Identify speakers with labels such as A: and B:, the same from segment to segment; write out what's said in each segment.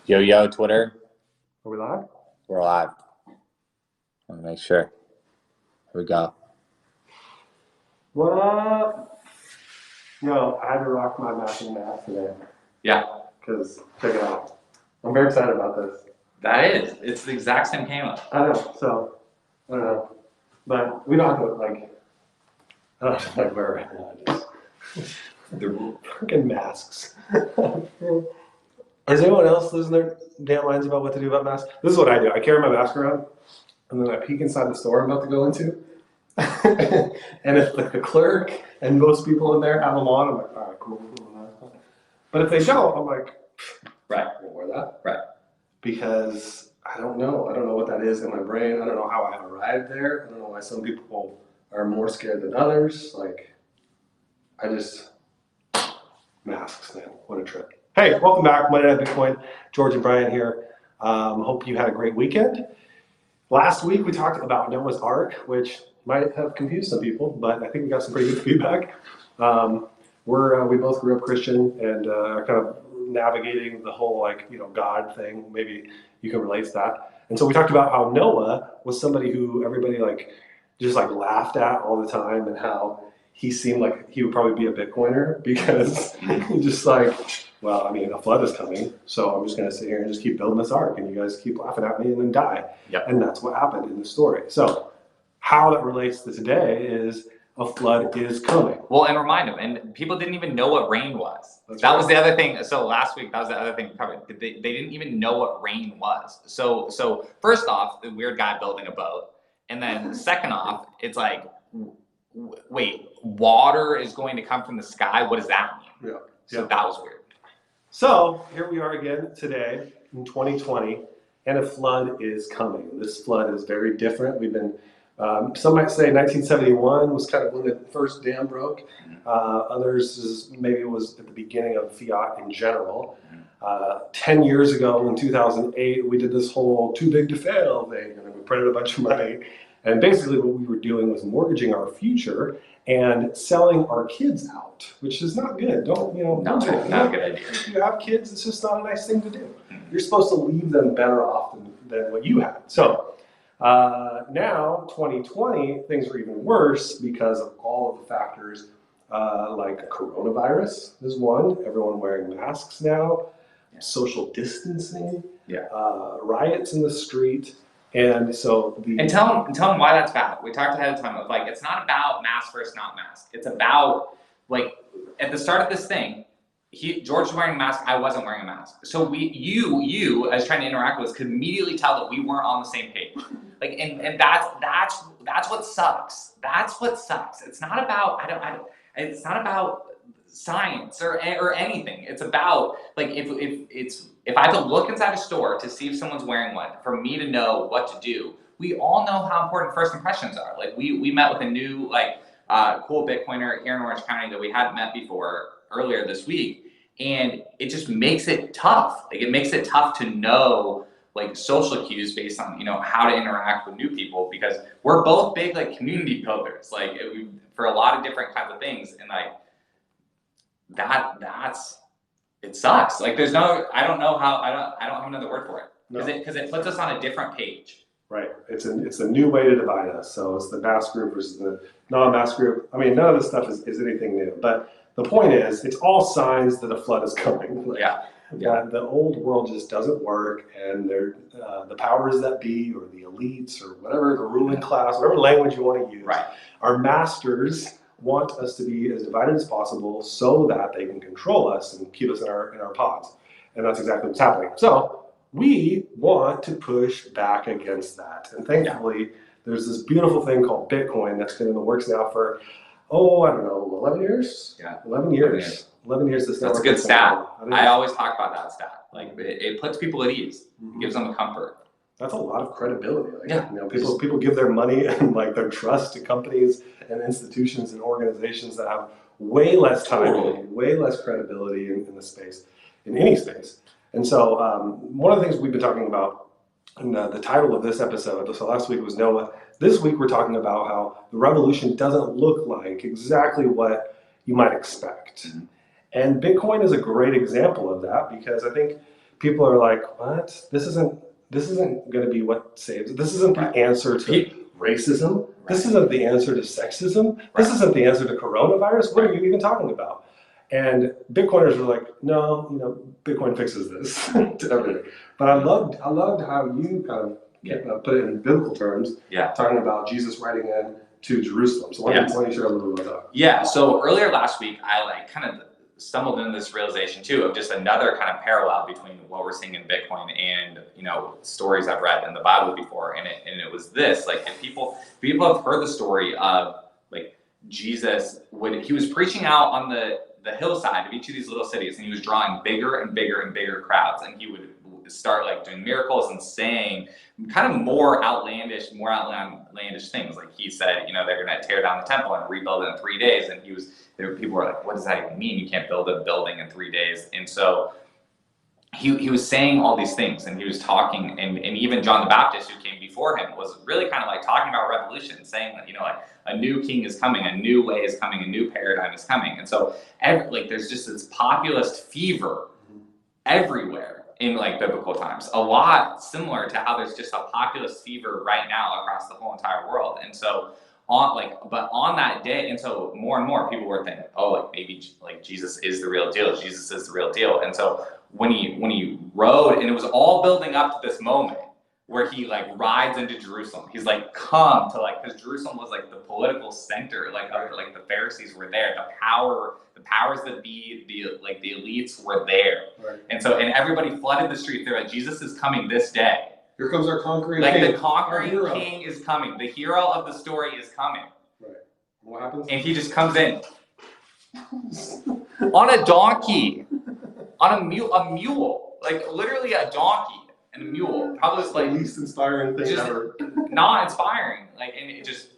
A: Yo, yo, Twitter.
B: Are we live?
A: We're live. Let me make sure. Here we go.
B: What up? Yo, I had to rock my matching mask today.
C: Yeah.
B: Because, check it out. I'm very excited about this.
C: That is. It's the exact same camo.
B: I know, so, I don't know. But we don't have to, like, I don't have to, like, wear it.
C: The rule.
B: Freaking masks. Is anyone else losing their damn minds about what to do about masks? This is what I do. I carry my mask around, and then I peek inside the store I'm about to go into. And if like the clerk and most people in there have them on, I'm like, all right, cool. But if they don't, I'm like,
C: Right.
B: we'll wear that.
C: Right.
B: Because I don't know. I don't know what that is in my brain. I don't know how I arrived there. I don't know why some people are more scared than others. Like, masks, man. What a trip. Hey, welcome back. Monday Night Bitcoin. George and Brian here. Hope you had a great weekend. Last week we talked about Noah's Ark, which might have confused some people, but I think we got some pretty good feedback. We both grew up Christian and are kind of navigating the whole God thing. Maybe you can relate to that. And so we talked about how Noah was somebody who everybody just laughed at all the time, and how he seemed like he would probably be a Bitcoiner because just well, I mean, a flood is coming, so I'm just going to sit here and just keep building this ark, and you guys keep laughing at me and then die.
C: Yep.
B: And that's what happened in the story. So how that relates to today is a flood is coming.
C: Well, and remind them, and people didn't even know what rain was.
B: That's
C: that
B: right.
C: was the other thing. So last week, that was the other thing. Probably they didn't even know what rain was. So first off, the weird guy building a boat, and then second off, it's like, wait, water is going to come from the sky? What does that mean?
B: Yeah.
C: So that was weird.
B: So here we are again today in 2020, and a flood is coming. This flood is very different. We've been, some might say 1971 was kind of when the first dam broke. Others maybe it was at the beginning of fiat in general. 10 years ago in 2008, we did this whole too big to fail thing, and we printed a bunch of money. And basically what we were doing was mortgaging our future and selling our kids out, which is not good. Don't do it.
C: Not a good idea.
B: If you have kids, it's just not a nice thing to do. You're supposed to leave them better off than what you had. So now, 2020, things are even worse because of all of the factors like coronavirus is one, everyone wearing masks now, social distancing, riots in the street. And so
C: and tell them why that's bad. We talked ahead of time of it's not about mask versus not mask. It's about at the start of this thing, George was wearing a mask. I wasn't wearing a mask. So you as trying to interact with us could immediately tell that we weren't on the same page. And that's what sucks. That's what sucks. It's not about it's not about science or anything. It's about if I have to look inside a store to see if someone's wearing one, for me to know what to do. We all know how important first impressions are. We met with a new cool Bitcoiner here in Orange County that we hadn't met before earlier this week, and it just makes it tough. It makes it tough to know social cues based on how to interact with new people, because we're both big community builders for a lot of different kinds of things, and it sucks. There's no, I don't have another word for it, because it puts us on a different page.
B: Right. It's a new way to divide us. So it's the mask group versus the non-mask group. I mean, none of this stuff is anything new. But the point is, it's all signs that a flood is coming. The old world just doesn't work, and the powers that be, or the elites, or whatever, the ruling class, whatever language you want to use, our masters want us to be as divided as possible so that they can control us and keep us in our pods. And that's exactly what's happening. So we want to push back against that. And thankfully, there's this beautiful thing called Bitcoin that's been in the works now for, I don't know, 11 years?
C: Yeah.
B: 11 years. 11 years.
C: That's a good stat. I always talk about that stat. It puts people at ease. It gives them a comfort.
B: That's a lot of credibility. People give their money and their trust to companies and institutions and organizations that have way less time, way less credibility in the space, in any space. And so one of the things we've been talking about in the title of this episode, so last week was Noah. This week we're talking about how the revolution doesn't look like exactly what you might expect. And Bitcoin is a great example of that, because I think people are like, what? This isn't going to be what saves. This isn't the answer to racism.
C: Right.
B: This isn't the answer to sexism. This isn't the answer to coronavirus. What are you even talking about? And Bitcoiners are like, no, Bitcoin fixes this to everything. But I loved how you kind of put it in biblical terms, talking about Jesus riding in to Jerusalem. So why don't you share a little bit about that?
C: Yeah. So earlier last week, I kind of stumbled into this realization too of just another kind of parallel between what we're seeing in Bitcoin and stories I've read in the Bible before, and it was this, like, if people have heard the story of like Jesus he was preaching out on the hillside of each of these little cities, and he was drawing bigger and bigger and bigger crowds, and he would start like doing miracles and saying kind of more outlandish things. Like he said, they're going to tear down the temple and rebuild it in 3 days, and people were like, what does that even mean? You can't build a building in 3 days. And so he was saying all these things, and he was talking, and even John the Baptist, who came before him, was really kind of like talking about revolution, saying that like a new king is coming, a new way is coming, a new paradigm is coming. And so there's just this populist fever everywhere in like biblical times, a lot similar to how there's just a populist fever right now across the whole entire world. And so on that day, and so more and more people were thinking, oh, like maybe like Jesus is the real deal. Jesus is the real deal. And so when he rode, and it was all building up to this moment where he like rides into Jerusalem. He's like, come to because Jerusalem was like the political center, like the Pharisees were there, the powers that be, the elites were there. Right. And so, and everybody flooded the streets. They're like, Jesus is coming this day.
B: Here comes our conquering king.
C: Like the conquering king is coming. The hero of the story is coming.
B: Right. What happens?
C: And he just comes in on a donkey, on a mule, like literally a donkey and a mule. Probably was like
B: the least inspiring thing ever.
C: Not inspiring. Like, and it just.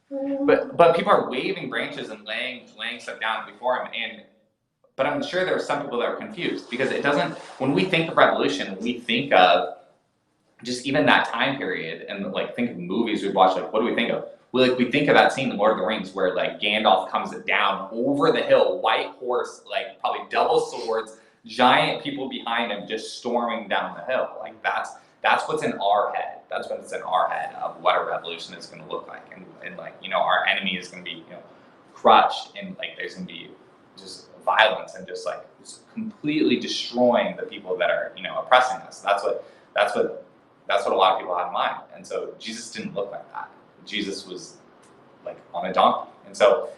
C: But people are waving branches and laying stuff down before him, but I'm sure there are some people that are confused, because it doesn't. When we think of revolution, we think of just even that time period, and like think of movies we've watched. Like, what do we think of? We think of that scene in Lord of the Rings where like Gandalf comes down over the hill, white horse, like probably double swords, giant people behind him, just storming down the hill. Like that's what's in our head. That's what's in our head of what a revolution is going to look like, and like our enemy is going to be crushed, and like there's going to be just violence and just like just completely destroying the people that are oppressing us. That's what a lot of people have in mind. And so Jesus didn't look like that. Jesus was like on a donkey. And so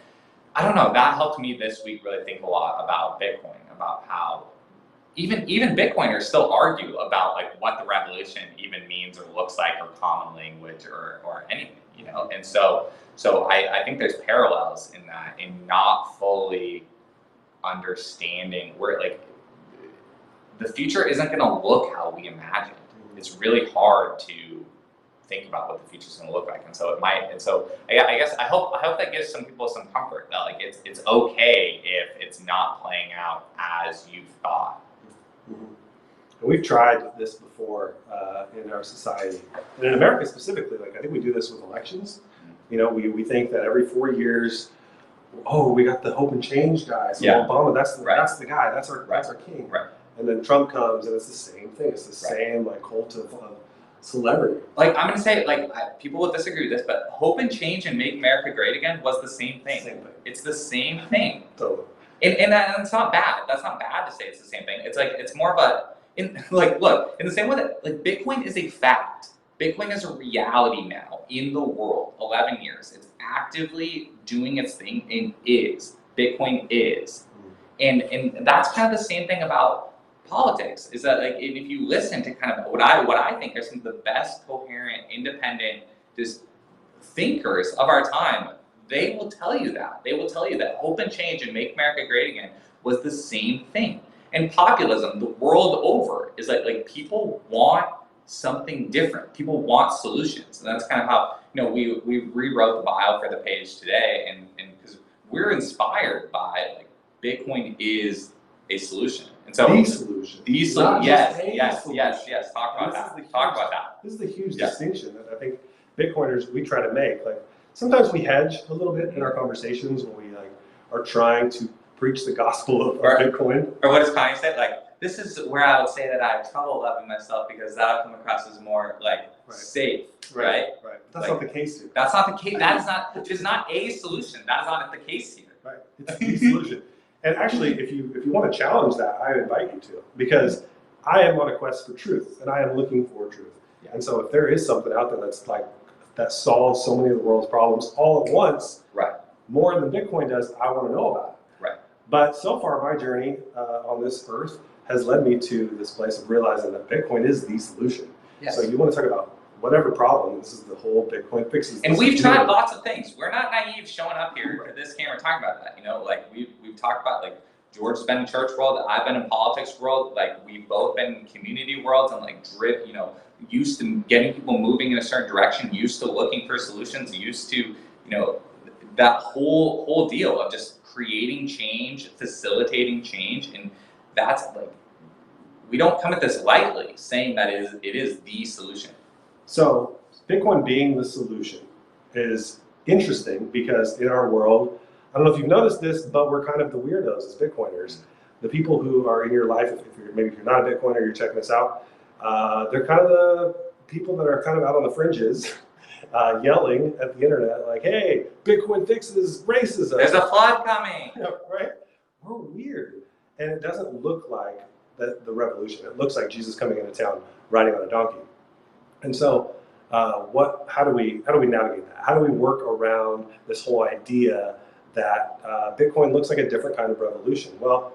C: I don't know, that helped me this week really think a lot about Bitcoin, about how even Bitcoiners still argue about like what the revolution even means or looks like, or common language or anything, And so I think there's parallels in that, in not fully understanding where like the future isn't going to look how we imagine. It's really hard to think about what the future is going to look like, and so it might. And so I guess I hope that gives some people some comfort that like it's okay if it's not playing out as you thought.
B: Mm-hmm. And we've tried this before in our society, and in America specifically. Like I think we do this with elections. Mm-hmm. We think that every 4 years, we got the hope and change guy. So Obama, that's the guy. That's our king.
C: Right.
B: And then Trump comes, and it's the same thing. It's the same like cult of celebrity. Like
C: I'm gonna say, like people will disagree with this, but hope and change and make America great again was the same thing. It's the same thing.
B: Totally.
C: And that's not bad. That's not bad to say it's the same thing. It's like it's more of look, in the same way that like Bitcoin is a fact. Bitcoin is a reality now in the world. 11 years. It's actively doing its thing, and Bitcoin is. And that's kind of the same thing about politics, is that like if you listen to kind of what I think are some of the best coherent, independent, just thinkers of our time, they will tell you that. They will tell you that hope and change and make America great again was the same thing. And populism, the world over, is like people want something different. People want solutions, and that's kind of how we rewrote the bio for the page today, and because we're inspired by like Bitcoin is a solution. And so
B: the solution.
C: Yes. Talk about that.
B: This is the huge distinction that I think Bitcoiners we try to make. Like sometimes we hedge a little bit in our conversations when we like are trying to preach the gospel of Bitcoin.
C: Or what does Kanye say? Like this is where I would say that I have trouble loving myself because that'll come across as more like safe, right?
B: Right. But that's not the case here.
C: That's not the case. That is not. It is not a solution. That is not the case here.
B: Right. It's the solution. And actually, if you want to challenge that, I invite you to, because I am on a quest for truth, and I am looking for truth.
C: Yeah.
B: And so, if there is something out there that's like that solves so many of the world's problems all at once,
C: Right.
B: more than Bitcoin does, I want to know about it.
C: Right.
B: But so far, my journey on this earth has led me to this place of realizing that Bitcoin is the solution.
C: Yes.
B: So you want to talk about whatever problem, this is the whole Bitcoin fixes.
C: And we've tried lots of things. We're not naive showing up here to this camera talking about that. You know, like we've talked about, like, George's been in church world, I've been in politics world, like we've both been in community worlds and like used to getting people moving in a certain direction, used to looking for solutions, used to, that whole deal of just creating change, facilitating change. And that's like, we don't come at this lightly, saying that it is the solution.
B: So Bitcoin being the solution is interesting because in our world, I don't know if you've noticed this, but we're kind of the weirdos as Bitcoiners. The people who are in your life, maybe if you're not a Bitcoiner, you're checking this out, they're kind of the people that are kind of out on the fringes, yelling at the internet like, hey, Bitcoin fixes racism.
C: There's a flood coming.
B: Right? We're weird. And it doesn't look like the revolution. It looks like Jesus coming into town riding on a donkey. And so how do we navigate that? How do we work around this whole idea that Bitcoin looks like a different kind of revolution? Well,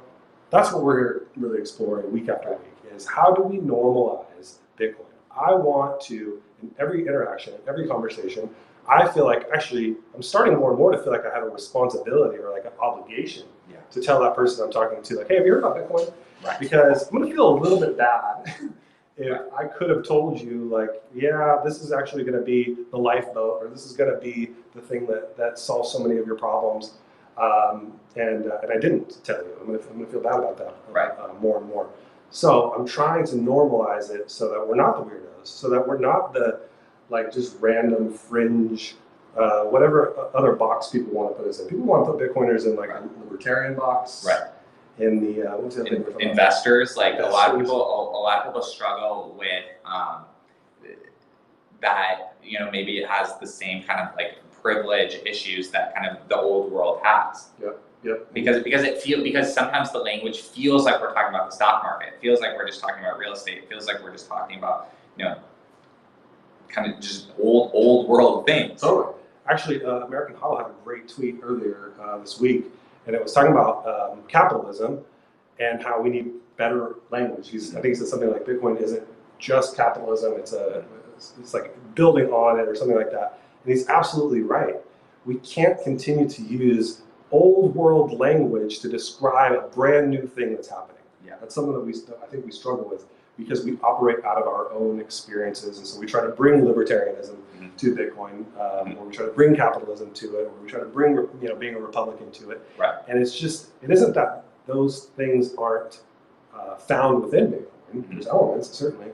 B: that's what we're really exploring week after week, is how do we normalize Bitcoin? I want to, in every interaction, in every conversation, I feel like, actually, I'm starting more and more to feel like I have a responsibility or like an obligation to tell that person I'm talking to, like, hey, have you heard about Bitcoin?
C: Right.
B: Because I'm going to feel a little bit bad if I could have told you, like, yeah, this is actually going to be the lifeboat, or this is going to be the thing that solves so many of your problems, and I didn't tell you. I'm going to feel bad about that more and more. So I'm trying to normalize it so that we're not the weirdos, so that we're not the like just random fringe, whatever other box people want to put us in. People want to put Bitcoiners in like a libertarian box.
C: Right.
B: In the what's the other thing we're talking
C: investors, like
B: Investors.
C: a lot of people struggle with that, maybe it has the same kind of like privilege issues that kind of the old world has.
B: Yep.
C: Because sometimes the language feels like we're talking about the stock market. It feels like we're just talking about real estate. It feels like we're just talking about, kind of just old world things.
B: Totally. Actually, American Huddle had a great tweet earlier this week, and it was talking about capitalism and how we need better language. I think he said something like Bitcoin isn't just capitalism; it's like building on it or something like that. And he's absolutely right. We can't continue to use old world language to describe a brand new thing that's happening.
C: Yeah.
B: That's something that I think we struggle with because we operate out of our own experiences, and so we try to bring libertarianism to Bitcoin, or we try to bring capitalism to it, or we try to bring being a Republican to it.
C: Right.
B: And it isn't that those things aren't found within Bitcoin. There's elements certainly,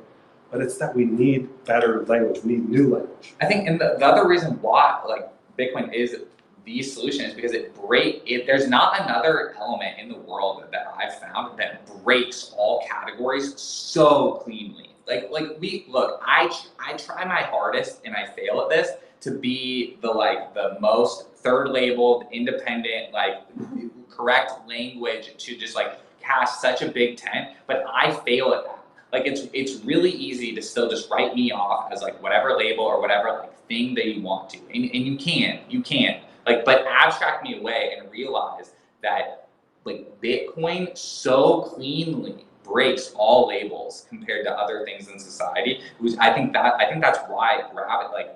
B: but it's that we need better language. We need new language.
C: I think, and the other reason why like Bitcoin is the solution is because there's not another element in the world that I've found that breaks all categories so cleanly. I try my hardest and I fail at this to be the most third labeled, independent, correct language to just cast such a big tent, but I fail at that. It's really easy to still just write me off as whatever label or whatever thing that you want to, and you can. But abstract me away and realize that Bitcoin so cleanly breaks all labels compared to other things in society. I think that's why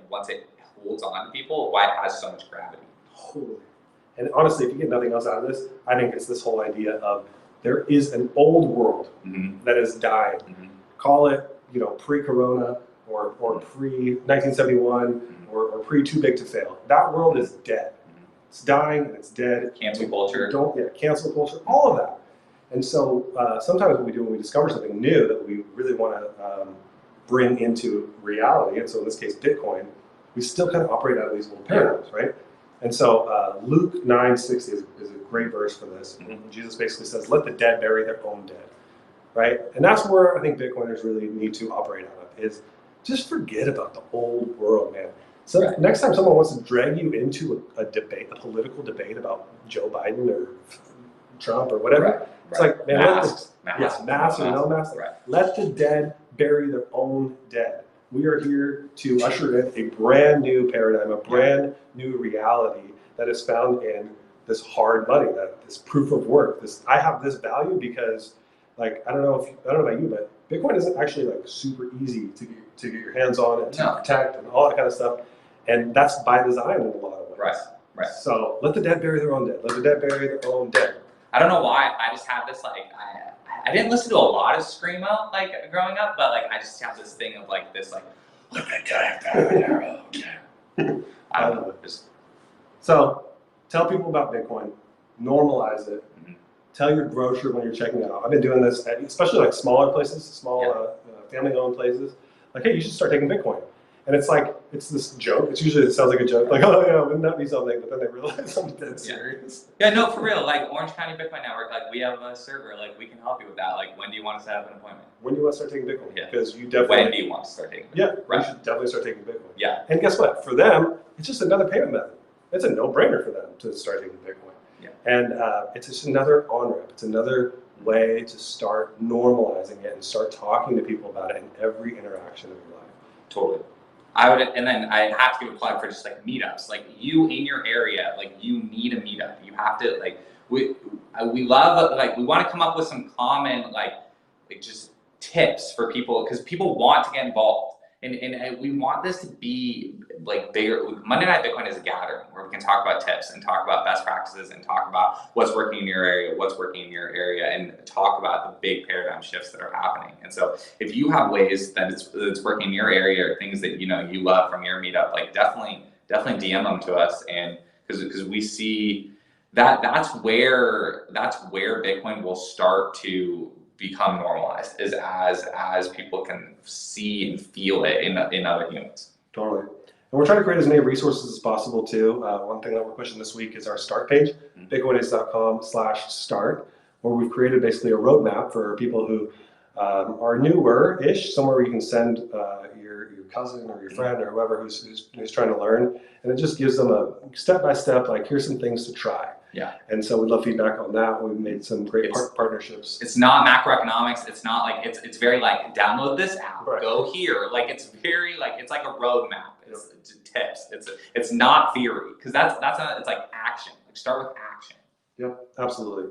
C: once it holds on to people, why it has so much gravity.
B: Totally. And honestly, if you get nothing else out of this, I think it's this whole idea of there is an old world that is dying. Call it, pre-corona or pre-1971 or pre-too big to fail. That world is dead. It's dying and it's dead.
C: Cancel culture.
B: Cancel culture, all of that. And so sometimes what we do when we discover something new that we really want to bring into reality, and so in this case Bitcoin, we still kind of operate out of these little paradigms, right? And so Luke 9:60 is a great verse for this. Jesus basically says, let the dead bury their own dead. right? And that's where I think Bitcoiners really need to operate out of, is just forget about the old world, man. So
C: Right.
B: next time someone wants to drag you into a debate, a political debate about Joe Biden or Trump or whatever,
C: Right.
B: it's like, man, let this,
C: Mask
B: or no mask.
C: Right.
B: Let the dead bury their own dead. We are here to usher in a brand new paradigm, a brand new reality that is found in this hard money, this proof of work. I have this value because, like, I don't know about you, but Bitcoin isn't actually like super easy to get your hands on and to protect and all that kind of stuff. And that's by design in a lot of ways.
C: Right. Right.
B: So let the dead bury their own dead. Let the dead bury their own dead.
C: I don't know why. I just have this like I didn't listen to a lot of screamo like growing up, but like I just have this thing of like this like let the dead bury their own dead. I don't know. Just
B: So tell people about Bitcoin. Normalize it.
C: Mm-hmm.
B: Tell your grocer when you're checking out. I've been doing this, especially like smaller places, small family-owned places. Like, hey, you should start taking Bitcoin. And it's like, it's this joke. It sounds like a joke. Like, oh yeah, wouldn't that be something? But then they realize I'm dead serious.
C: Yeah, no, for real. Like Orange County Bitcoin Network, like we have a server. Like we can help you with that. Like when do you want to set up an appointment?
B: When do you want to start taking Bitcoin?
C: Yeah.
B: Because you definitely.
C: When do you want to start taking Bitcoin?
B: Yeah,
C: right.
B: You should definitely start taking Bitcoin.
C: Yeah.
B: And guess what? For them, it's just another payment method. It's a no-brainer for them to start taking Bitcoin.
C: Yeah.
B: And it's just another on-ramp. It's another way to start normalizing it and start talking to people about it in every interaction of your life.
C: Totally. I would, and then I have to give a plug for just like meetups. Like you in your area, like you need a meetup. You have to like we love like we want to come up with some common like just tips for people because people want to get involved and we want this to be like bigger. Monday Night Bitcoin is a gathering where we can talk about tips and talk about best practices and talk about what's working in your area, and talk about the big paradigm shifts that are happening. And so if you have ways that it's working in your area or things that you love from your meetup, like definitely DM them to us, and because we see that's where Bitcoin will start to become normalized, is as people can see and feel it in other humans.
B: Totally. And we're trying to create as many resources as possible too. One thing that we're pushing this week is our start page, bitcoinace.com/start, where we've created basically a roadmap for people who are newer-ish, somewhere where you can send your cousin or your friend or whoever who's trying to learn, and it just gives them a step-by-step, like, here's some things to try.
C: Yeah.
B: And so we'd love feedback on that. We've made some great partnerships.
C: It's not macroeconomics. It's not like it's very like download this app, go here. Like it's very like it's like a roadmap. It's tips. It's not theory because it's like action. Like start with action.
B: Yep, absolutely.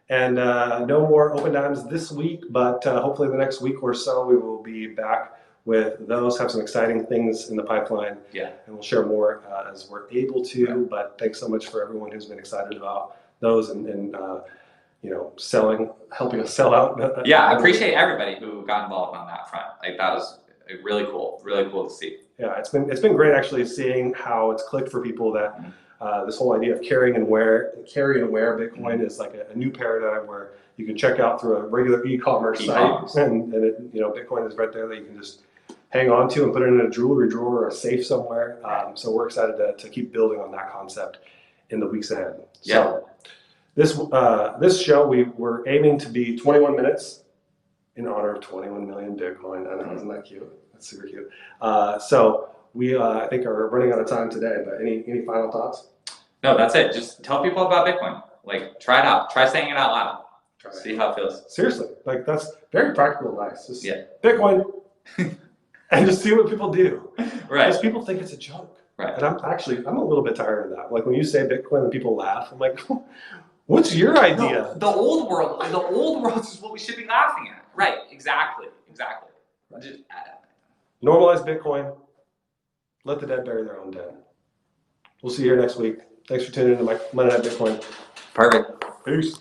B: And no more open dimes this week, but hopefully the next week or so we will be back with those, have some exciting things in the pipeline.
C: Yeah. And
B: we'll share more as we're able to. Right. But thanks so much for everyone who's been excited about those and helping us sell out.
C: Yeah, I appreciate everybody who got involved on that front. Like that was really cool to see.
B: Yeah, it's been great actually seeing how it's clicked for people that this whole idea of carry and wear Bitcoin is like a new paradigm where you can check out through a regular e-commerce site and Bitcoin is right there that you can just hang on to and put it in a jewelry drawer or a safe somewhere. So we're excited to keep building on that concept in the weeks ahead.
C: Yeah.
B: So this show we're aiming to be 21 minutes in honor of 21 million Bitcoin. I know, isn't that cute? That's super cute. So we I think are running out of time today. But any final thoughts?
C: No, that's it. Just tell people about Bitcoin. Like try it out. Try saying it out loud. See how it feels.
B: Seriously, like that's very practical advice. Just Bitcoin, and just see what people do.
C: Right.
B: Because people think it's a joke.
C: Right.
B: And I'm a little bit tired of that. Like when you say Bitcoin and people laugh, I'm like, what's your idea?
C: No, the old world is what we should be laughing at. Right. Exactly. Just,
B: normalize Bitcoin. Let the dead bury their own dead. We'll see you here next week. Thanks for tuning in to my Monday Night Bitcoin.
C: Perfect.
B: Peace.